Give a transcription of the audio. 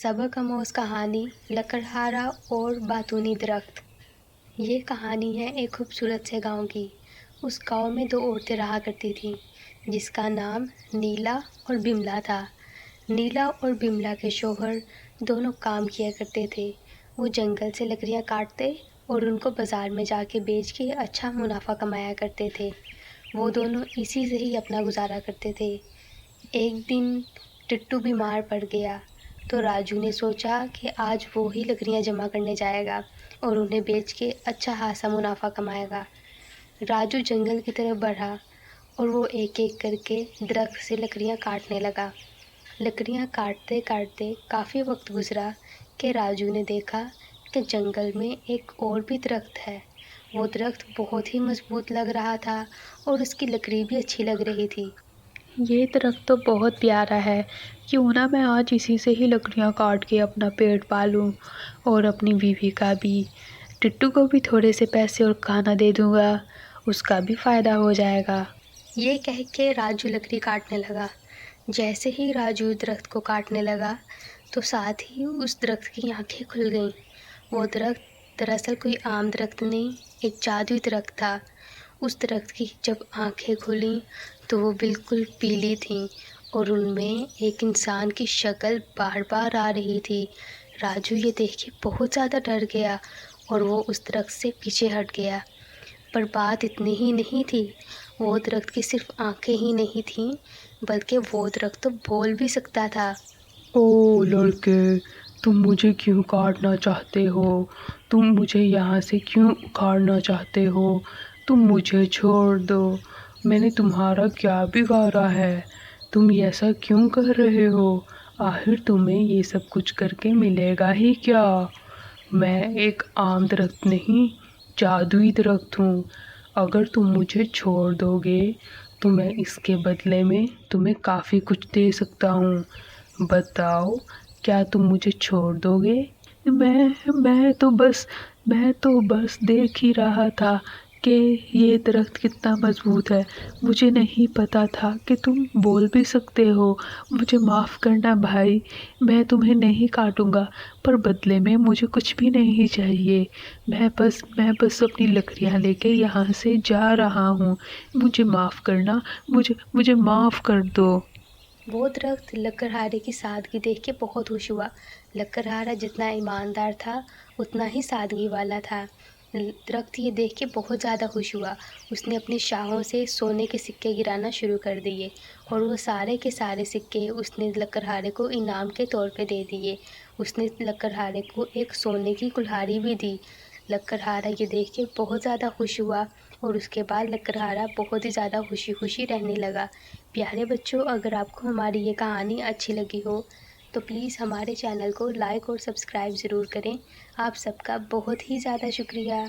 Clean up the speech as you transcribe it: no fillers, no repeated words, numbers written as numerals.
سبق آموز کہانی لکڑہارا اور باتونی درخت۔ یہ کہانی ہے ایک خوبصورت سے گاؤں کی۔ اس گاؤں میں 2 عورتیں رہا کرتی تھیں جس کا نام نیلا اور بملا تھا۔ نیلا اور بملا کے شوہر دونوں کام کیا کرتے تھے۔ وہ جنگل سے لکڑیاں کاٹتے اور ان کو بازار میں جا کے بیچ کے اچھا منافع کمایا کرتے تھے۔ وہ دونوں اسی سے ہی اپنا گزارا کرتے تھے۔ ایک دن ٹٹو بیمار پڑ گیا تو راجو نے سوچا کہ آج وہ ہی لکڑیاں جمع کرنے جائے گا اور انہیں بیچ کے اچھا خاصا منافع کمائے گا۔ راجو جنگل کی طرف بڑھا اور وہ ایک ایک کر کے درخت سے لکڑیاں کاٹنے لگا۔ لکڑیاں کاٹتے کاٹتے کافی وقت گزرا کہ راجو نے دیکھا کہ جنگل میں ایک اور بھی درخت ہے۔ وہ درخت بہت ہی مضبوط لگ رہا تھا اور اس کی لکڑی بھی اچھی لگ رہی تھی۔ یہ درخت تو بہت پیارا ہے، کیوں نہ میں آج اسی سے ہی لکڑیاں کاٹ کے اپنا پیٹ پالوں اور اپنی بیوی کا بھی، ٹٹو کو بھی تھوڑے سے پیسے اور کھانا دے دوں گا، اس کا بھی فائدہ ہو جائے گا۔ یہ کہہ کے راجو لکڑی کاٹنے لگا۔ جیسے ہی راجو درخت کو کاٹنے لگا تو ساتھ ہی اس درخت کی آنکھیں کھل گئیں۔ وہ درخت دراصل کوئی عام درخت نہیں، ایک جادوئی درخت تھا۔ اس درخت کی جب آنکھیں کھلیں تو وہ بالکل پیلی تھیں اور ان میں ایک انسان کی شکل بار بار آ رہی تھی۔ راجو یہ دیکھ کے بہت زیادہ ڈر گیا اور وہ اس درخت سے پیچھے ہٹ گیا۔ پر بات اتنی ہی نہیں تھی، وہ درخت کی صرف آنکھیں ہی نہیں تھیں بلکہ وہ درخت تو بول بھی سکتا تھا۔ او لڑکے، تم مجھے کیوں کاٹنا چاہتے ہو؟ تم مجھے یہاں سے کیوں اکھاڑنا چاہتے ہو؟ تم مجھے چھوڑ دو، میں نے تمہارا کیا بگاڑا ہے؟ تم ایسا کیوں کر رہے ہو؟ آخر تمہیں یہ سب کچھ کر کے ملے گا ہی کیا؟ میں ایک عام درخت نہیں، جادوئی درخت ہوں۔ اگر تم مجھے چھوڑ دو گے تو میں اس کے بدلے میں تمہیں کافی کچھ دے سکتا ہوں۔ بتاؤ، کیا تم مجھے چھوڑ دو گے؟ میں تو بس دیکھ ہی رہا تھا کہ یہ درخت کتنا مضبوط ہے۔ مجھے نہیں پتا تھا کہ تم بول بھی سکتے ہو۔ مجھے معاف کرنا بھائی، میں تمہیں نہیں کاٹوں گا، پر بدلے میں مجھے کچھ بھی نہیں چاہیے۔ میں بس اپنی لکڑیاں لے کے یہاں سے جا رہا ہوں۔ مجھے معاف کرنا، مجھے معاف کر دو۔ وہ درخت لکڑہارے کی سادگی دیکھ کے بہت خوش ہوا۔ لکڑہارا جتنا ایماندار تھا اتنا ہی سادگی والا تھا۔ درخت یہ دیکھ کے بہت زیادہ خوش ہوا۔ اس نے اپنی شاخوں سے سونے کے سکے گرانا شروع کر دیے اور وہ سارے کے سارے سکے اس نے لکڑہارے کو انعام کے طور پہ دے دیے۔ اس نے لکڑہارے کو ایک سونے کی کلہاڑی بھی دی۔ لکڑہارا یہ دیکھ کے بہت زیادہ خوش ہوا اور اس کے بعد لکڑہارا بہت ہی زیادہ خوشی رہنے لگا۔ پیارے بچوں، اگر آپ کو ہماری یہ کہانی اچھی لگی ہو تو پلیز ہمارے چینل کو لائک اور سبسکرائب ضرور کریں۔ آپ سب کا بہت ہی زیادہ شکریہ۔